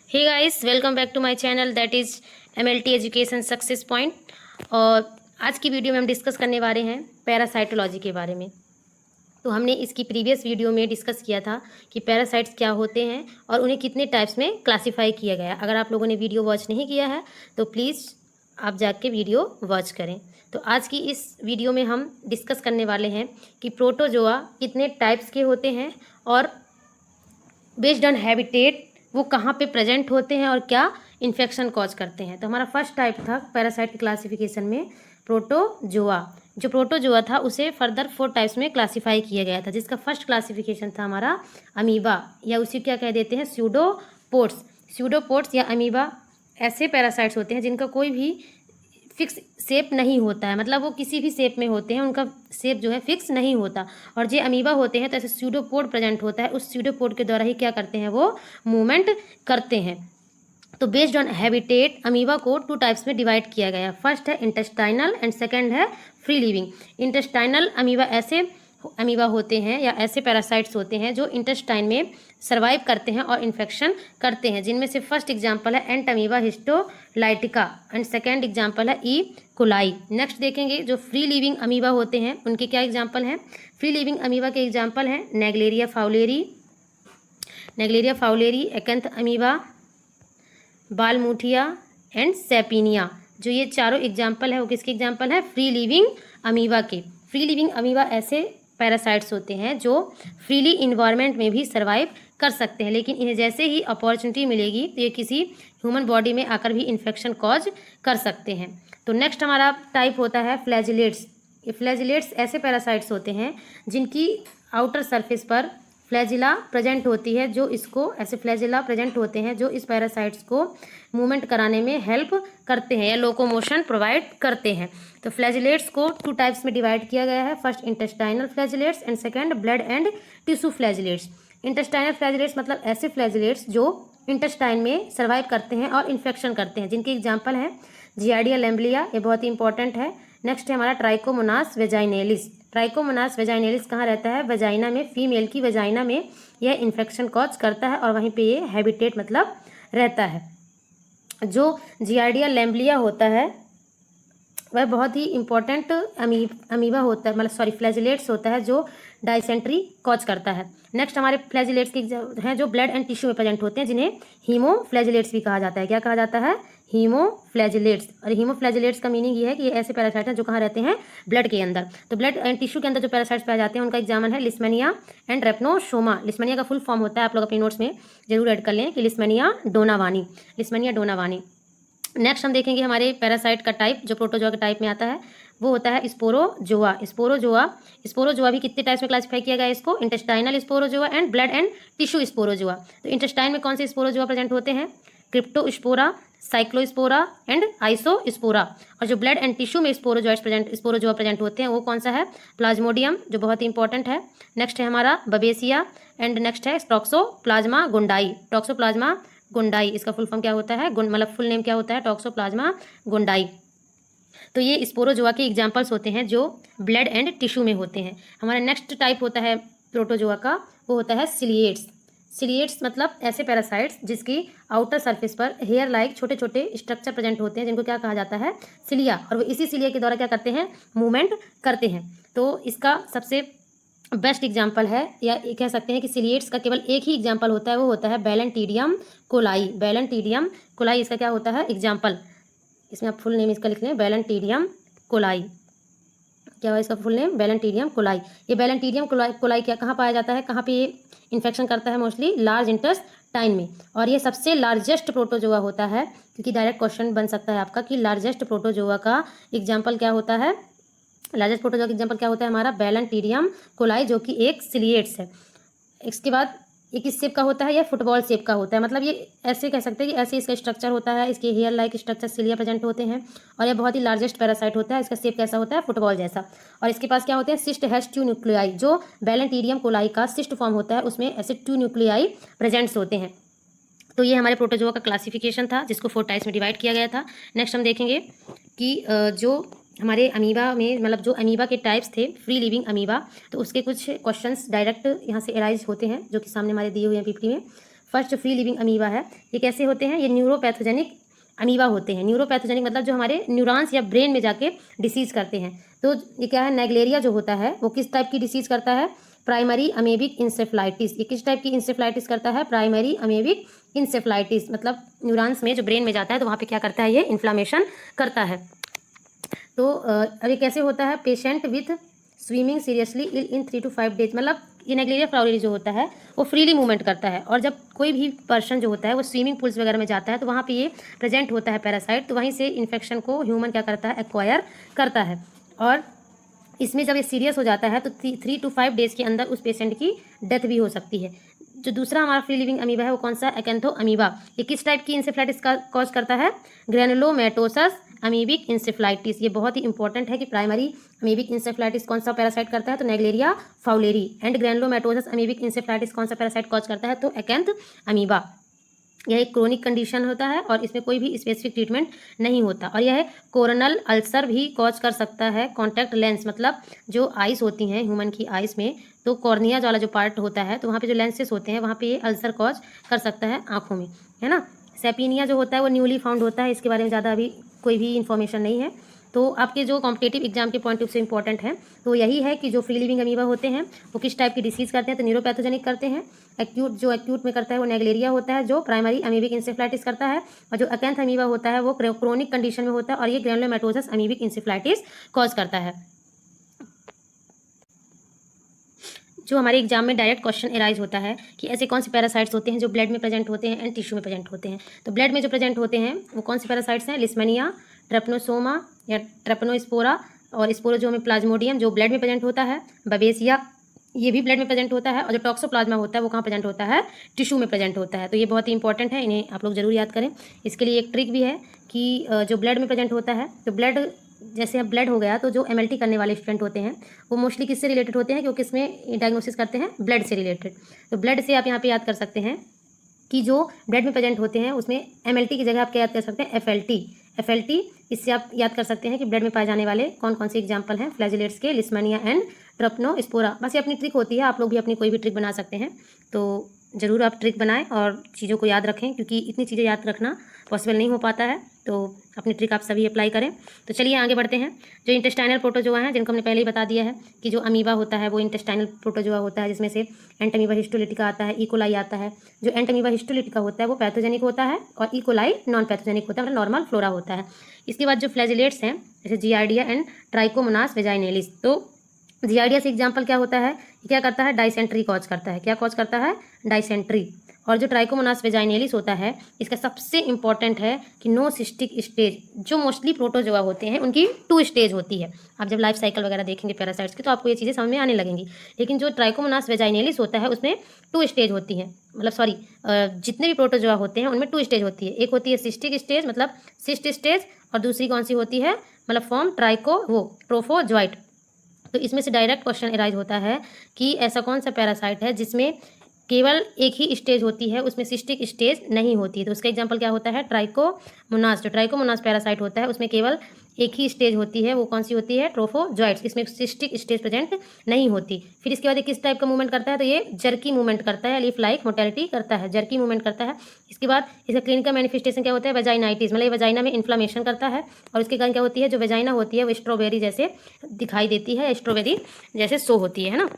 Hey guys, welcome back to my channel that is MLT education success point. और आज की video में हम डिस्कस करने वाले हैं पैरासाइटोलॉजी के बारे में। तो हमने इसकी प्रीवियस वीडियो में डिस्कस किया था कि पैरासाइट्स क्या होते हैं और उन्हें कितने टाइप्स में क्लासीफाई किया गया। अगर आप लोगों ने वीडियो वॉच नहीं किया है तो प्लीज़ आप जाके वीडियो वॉच करें। तो आज की इस वीडियो में हम डिस्कस करने वाले हैं कि प्रोटोजोआ कितने टाइप्स के होते हैं और बेस्ड ऑन हैबिटेट वो कहाँ पे प्रेजेंट होते हैं और क्या इन्फेक्शन कॉज करते हैं। तो हमारा फर्स्ट टाइप था पैरासाइट के क्लासिफिकेशन में प्रोटोजोआ। जो प्रोटोजोआ था उसे फर्दर 4 टाइप्स में क्लासिफाई किया गया था, जिसका फर्स्ट क्लासिफिकेशन था हमारा अमीबा, या उसी क्या कह देते हैं स्यूडोपोड्स। स्यूडोपोड्स या अमीबा ऐसे पैरासाइट्स होते हैं जिनका कोई भी फिक्स शेप नहीं होता है, मतलब वो किसी भी शेप में होते हैं, उनका शेप जो है फिक्स नहीं होता। और जो अमीबा होते हैं तो ऐसे स्यूडोपोड प्रेजेंट होता है, उस स्यूडोपोड के द्वारा ही क्या करते हैं वो मूवमेंट करते हैं। तो बेस्ड ऑन हैबिटेट अमीबा को 2 टाइप्स में डिवाइड किया गया। फर्स्ट है इंटेस्टाइनल एंड सेकंड है फ्री लिविंग। इंटेस्टाइनल अमीबा ऐसे अमीबा होते हैं या ऐसे पैरासाइट्स होते हैं जो इंटेस्टाइन में सर्वाइव करते हैं और इन्फेक्शन करते हैं, जिनमें से फर्स्ट एग्जांपल है entamoeba histolytica and second example है ई कोलाई। नेक्स्ट देखेंगे जो फ्री लिविंग अमीबा होते हैं उनके क्या एग्जांपल हैं। फ्री लिविंग अमीबा के एग्जांपल हैं नेग्लेरिया फाउलेरी, एकंथ अमीबा, बालमुठिया एंड सेपिनिया। जो ये चारों एग्जाम्पल है वो किसके एग्जाम्पल है, फ्री लिविंग अमीबा के। फ्री लिविंग अमीबा ऐसे पैरासाइट्स होते हैं जो फ्रीली इन्वायरमेंट में भी सर्वाइव कर सकते हैं, लेकिन इन्हें जैसे ही अपॉर्चुनिटी मिलेगी तो ये किसी ह्यूमन बॉडी में आकर भी इन्फेक्शन कॉज कर सकते हैं। तो नेक्स्ट हमारा टाइप होता है फ्लैजिलेट्स। ये फ्लैजिलेट्स ऐसे पैरासाइट्स होते हैं जिनकी आउटर सरफेस पर फ्लैजिला प्रेजेंट होती है, जो इसको ऐसे फ्लैजिला प्रेजेंट होते हैं जो इस पैरासाइट्स को मूवमेंट कराने में हेल्प करते हैं या लोकोमोशन प्रोवाइड करते हैं। तो फ्लैजिलेट्स को 2 टाइप्स में डिवाइड किया गया है। First intestinal flagellates and second blood and tissue flagellates. Intestinal flagellates मतलब ऐसे फ्लैजिलेट्स जो इंटेस्टाइन में सर्वाइव करते हैं और इन्फेक्शन करते हैं, जिनके एग्जाम्पल हैं जियार्डिया लैम्ब्लिया, ये बहुत ही इंपॉर्टेंट है। नेक्स्ट है हमारा ट्राइकोमोनास वेजाइनेलिस। ट्राइकोमोनास वेजाइनेलिस कहाँ रहता है, वेजाइना में, फीमेल की वेजाइना में यह इन्फेक्शन कॉज करता है और वहीं पे ये हैबिटेट मतलब रहता है। जो जियार्डिया लैम्ब्लिया होता है वह बहुत ही इंपॉर्टेंट अमीबा होता है, मतलब सॉरी फ्लैजिलेट्स होता है जो डाइसेंट्री कॉज करता है। नेक्स्ट हमारे फ्लैजिलेट्स के हैं जो ब्लड एंड टिश्यू में प्रेजेंट होते हैं, जिन्हें हीमोफ्लैजिलेट्स भी कहा जाता है। क्या कहा जाता है, हीमोफ्लैजिलेट्स। और हीमोफ्लैजिलेट्स का मीनिंग ये है कि ये ऐसे पैरासाइट हैं जो कहाँ रहते हैं, ब्लड के अंदर। तो ब्लड एंड टिश्यू के अंदर जो पैरासाइट्स पाए जाते हैं उनका एग्जाम्पल है लिस्मेनिया एंड रेपनोसोमा। लिस्मेनिया का फुल फॉर्म होता है, आप लोग अपने नोट्स में जरूर ऐड कर लें कि लिस्मेनिया डोनावानी। नेक्स्ट हम देखेंगे हमारे पैरासाइट का टाइप जो प्रोटोजोआ के टाइप में आता है, वो होता है स्पोरोजोआ भी कितने टाइप्स में क्लासिफाई किया गया है इसको, intestinal Sporozoa and blood and tissue Sporozoa. तो इंटेस्टाइन में कौन से स्पोरोजोआ प्रेजेंट होते हैं, क्रिप्टोस्पोरा, साइक्लोस्पोरा एंड आइसोस्पोरा। और जो ब्लड एंड टिश्यू में स्पोरोजोआ प्रेजेंट होते हैं वो कौन सा है, प्लाज्मोडियम, जो बहुत ही इंपॉर्टेंट है। नेक्स्ट है हमारा बबेसिया एंड नेक्स्ट है टॉक्सोप्लाज्मा गुंडाई। इसका फुल फॉर्म क्या होता है, मतलब फुल नेम क्या होता है, टॉक्सोप्लाज्मा गुंडाई। तो ये स्पोरोजोआ के एग्जाम्पल्स होते हैं जो ब्लड एंड टिश्यू में होते हैं। हमारा नेक्स्ट टाइप होता है प्रोटोजोआ का, वो होता है सिलिएट्स मतलब ऐसे पैरासाइट्स जिसकी आउटर सरफेस पर हेयर लाइक छोटे छोटे स्ट्रक्चर प्रेजेंट होते हैं, जिनको क्या कहा जाता है, सिलिया। और वो इसी सिलिया के द्वारा क्या करते हैं, मूवमेंट करते हैं। तो इसका सबसे बेस्ट एग्जाम्पल है, या कह सकते हैं कि सिलिएट्स का केवल एक ही एग्जाम्पल होता है, वो होता है बैलेंटीडियम कोलाई। इसका क्या होता है एग्जाम्पल, इसमें आप फुल नेम इसका लिख लें, बैलेंटीडियम कोलाई। क्या हुआ इसका फुल नेम, बैलेंटीडियम कोलाई। ये बैलेंटीडियम कोलाई क्या कहाँ पाया जाता है, कहाँ पे ये इन्फेक्शन करता है, मोस्टली लार्ज इंटेस्टाइन में। और ये सबसे लार्जेस्ट प्रोटोजोआ होता है, क्योंकि डायरेक्ट क्वेश्चन बन सकता है आपका कि लार्जेस्ट प्रोटोजोआ का एग्जाम्पल क्या होता है। लार्जेस्ट प्रोटोजोआ का एग्जाम्पल क्या होता है हमारा, बैलेंटीडियम कोलाई, जो कि एक सिलिएट्स है। इसके बाद ये किस शेप का होता है, यह फुटबॉल शेप का होता है, मतलब ये ऐसे कह सकते हैं कि ऐसे इसका स्ट्रक्चर होता है, इसके hair like structure cilia present होते हैं। और यह बहुत ही लार्जेस्ट पैरासाइट होता है, इसका शेप कैसा होता है, फुटबॉल जैसा। और इसके पास क्या होते हैं, सिस्ट हैज 2 न्यूक्लियाई। जो बैलेंटीडियम कोलाई का सिस्ट फॉर्म होता है उसमें ऐसे 2 न्यूक्लियाई प्रेजेंट्स होते हैं। तो ये हमारे प्रोटोजोआ का क्लासिफिकेशन था जिसको 4 टाइप्स में डिवाइड किया गया था। नेक्स्ट हम देखेंगे कि जो हमारे अमीबा में, मतलब जो अमीबा के टाइप्स थे फ्री लिविंग अमीबा, तो उसके कुछ क्वेश्चंस डायरेक्ट यहाँ से एराइज होते हैं जो कि सामने हमारे दिए हुए हैं पीपीटी में। फर्स्ट जो फ्री लिविंग अमीबा है, ये कैसे होते हैं? ये न्यूरोपैथोजेनिक अमीबा होते हैं। न्यूरोपैथोजेनिक मतलब जो हमारे न्यूरॉन्स या ब्रेन में जाके डिसीज़ करते हैं। तो ये क्या है, नेग्लेरिया जो होता है वो किस टाइप की डिसीज़ करता है? Primary amoebic encephalitis. ये किस टाइप की इंसेफ्लाइटिस करता है? Primary amoebic encephalitis. मतलब न्यूरॉन्स में जो ब्रेन में जाता है तो वहाँ पे क्या करता है? ये इन्फ्लामेशन करता है। तो अब ये कैसे होता है? Patient with swimming seriously ill in 3 to 5 days. मतलब ये नेग्लेरिया फ्लाउलेरी जो होता है वो फ्रीली मूवमेंट करता है, और जब कोई भी पर्सन जो होता है वो स्विमिंग पूल्स वगैरह में जाता है तो वहाँ पे ये प्रेजेंट होता है पैरासाइट, तो वहीं से इन्फेक्शन को ह्यूमन क्या करता है? एक्वायर करता है। और इसमें जब ये सीरियस हो जाता है तो 3 to 5 डेज के अंदर उस पेशेंट की डेथ भी हो सकती है। जो दूसरा हमारा फ्री लिविंग अमीबा है वो कौन सा? एकैंथो अमीबा। ये किस टाइप की इंसेफ्लाइटिस का कॉज करता है? ग्रेनुलोमेटोसस अमीबिक इंसेफ्लाइटिस। ये बहुत ही इंपॉर्टेंट है कि प्राइमरी अमीबिक इंसेफ्लाइटिस कौन सा पैरासाइट करता है? तो नेग्लेरिया फाउलेरी। एंड ग्रेनुलोमेटोसस अमीबिक इंसेफ्लाइटिस कौन सा पैरासाइट कॉज करता है? तो एकैंथ अमीबा। यह एक क्रोनिक कंडीशन होता है और इसमें कोई भी स्पेसिफिक ट्रीटमेंट नहीं होता, और यह कोरोनल अल्सर भी कॉज कर सकता है। कॉन्टैक्ट लेंस मतलब जो आइस होती हैं ह्यूमन की आइस में, तो कॉर्निया वाला जो पार्ट होता है तो वहाँ पे जो लेंसेस होते हैं वहाँ पे ये अल्सर कॉज कर सकता है आँखों में, है ना। सेपीनिया जो होता है वो न्यूली फाउंड होता है, इसके बारे में ज़्यादा अभी कोई भी इन्फॉर्मेशन नहीं है। तो आपके जो कॉम्पिटेटिव एग्जाम के पॉइंट ऑफ व्यू से इंपॉर्टेंट है तो यही है कि जो फ्री लिविंग अमीबा होते हैं वो किस टाइप की डिसीज़ करते हैं? तो न्यूरोपैथोजेनिक करते हैं। एक्यूट में करता है वो नेग्लेरिया होता है जो प्राइमरी अमीबिक इंसेफ्लाइटिस करता है, और जो एकैंथ अमीबा होता है वो क्रोनिक कंडीशन में होता है और ये ग्रेनुलोमेटोसस अमीबिक इंसेफ्लाइटिस कॉज करता है। जो हमारे एग्जाम में डायरेक्ट क्वेश्चन एराइज होता है कि ऐसे कौन से पैरासाइट्स होते हैं जो ब्लड में प्रेजेंट होते हैं एंड टिश्यू में प्रेजेंट होते हैं। तो ब्लड में जो प्रेजेंट होते हैं वो कौन से पैरासाइट्स हैं? लिस्मनिया, ट्रेपनोसोमा या ट्रेपनोस्पोरा और स्पोरोजोम प्लाज्मोडियम जो ब्लड में प्रेजेंट होता है। बबेसिया ये भी ब्लड में प्रेजेंट होता है, और जो टॉक्सोप्लाज्मा होता है वो कहाँ प्रेजेंट होता है? टिश्यू में प्रेजेंट होता है। तो ये बहुत ही इंपॉर्टेंट है, इन्हें आप लोग जरूर याद करें। इसके लिए एक ट्रिक भी है कि जो ब्लड में प्रेजेंट होता है, तो ब्लड जैसे अब ब्लड हो गया तो जो एमएलटी करने वाले स्टूडेंट होते हैं वो मोस्टली किससे रिलेटेड होते हैं? क्योंकि इसमें डायग्नोसिस करते हैं ब्लड से रिलेटेड। तो ब्लड से आप यहाँ पे याद कर सकते हैं कि जो ब्लड में प्रेजेंट होते हैं उसमें एमएलटी की जगह आप क्या याद कर सकते हैं? एफएलटी। इससे आप याद कर सकते हैं कि ब्लड में पाए जाने वाले कौन कौन से एग्जाम्पल हैं फ्लैजिलेट्स के, लिस्मानिया एंड ट्रपनोस्पोरा। बस ये अपनी ट्रिक होती है, आप लोग भी अपनी कोई भी ट्रिक बना सकते हैं। तो ज़रूर आप ट्रिक बनाएं और चीज़ों को याद रखें, क्योंकि इतनी चीज़ें याद रखना पॉसिबल नहीं हो पाता है। तो अपनी ट्रिक आप सभी अप्लाई करें। तो चलिए आगे बढ़ते हैं। जो इंटेस्टाइनल प्रोटोजोआ हैं जिनको हमने पहले ही बता दिया है कि जो अमीबा होता है वो इंटेस्टाइनल प्रोटोजोआ होता है, जिसमें से एंटमीबा हिस्टोलिटिका आता है, इकोलाई आता है। जो एंटमीबा हिस्टोलिटिका होता है वो पैथोजेनिक होता है और इकोलाई नॉन पैथोजेनिक होता है, मतलब नॉर्मल फ्लोरा होता है। इसके बाद जो फ्लैजिलेट्स हैं जैसे जियार्डिया एंड ट्राइकोमोनास वेजाइनेलिस। तो जियार्डिया से एग्जाम्पल क्या होता है? क्या करता है? डाइसेंट्री कॉज करता है। क्या कॉज करता है? डाइसेंट्री। और जो ट्राइकोमोनास वेजाइनेलिस होता है इसका सबसे इंपॉर्टेंट है कि नो सिस्टिक स्टेज। जो मोस्टली प्रोटोजोआ होते हैं उनकी 2 स्टेज होती है। आप जब लाइफ साइकिल वगैरह देखेंगे पैरासाइट्स की तो आपको ये चीज़ें समझ में आने लगेंगी। लेकिन जो ट्राइकोमोनास वेजाइनेलिस होता है उसमें 2 स्टेज होती हैं, मतलब सॉरी जितने भी प्रोटोजोआ होते हैं उनमें 2 स्टेज होती है। एक होती है सिस्टिक स्टेज मतलब सिस्ट स्टेज, और दूसरी कौन सी होती है? मतलब फॉर्म ट्रोफोजोइट। तो इसमें से डायरेक्ट क्वेश्चन एराइज होता है कि ऐसा कौन सा पैरासाइट है जिसमें केवल एक ही स्टेज होती है, उसमें सिस्टिक स्टेज नहीं होती। तो उसका एग्जांपल क्या होता है? ट्राइकोमोनास। जो ट्राइकोमोनास पैरासाइट होता है उसमें केवल एक ही स्टेज होती है, वो कौन सी होती है? ट्रोफोजोइट्स। इसमें सिस्टिक स्टेज प्रेजेंट नहीं होती। फिर इसके बाद ये किस टाइप का मूवमेंट करता है? तो ये जर्की मूवमेंट करता है, लीफ लाइक मोटेलिटी करता है, जर्की मूवमेंट करता है। इसके बाद इसका क्लिनिकल मैनिफेस्टेशन क्या होता है? वेजाइनाइटिस, मतलब ये वेजाइना में इन्फ्लामेशन करता है, और उसके कारण क्या होती है? जो वेजाइना होती है वो स्ट्रॉबेरी जैसे दिखाई देती है, स्ट्रॉबेरी जैसे शो होती है ना।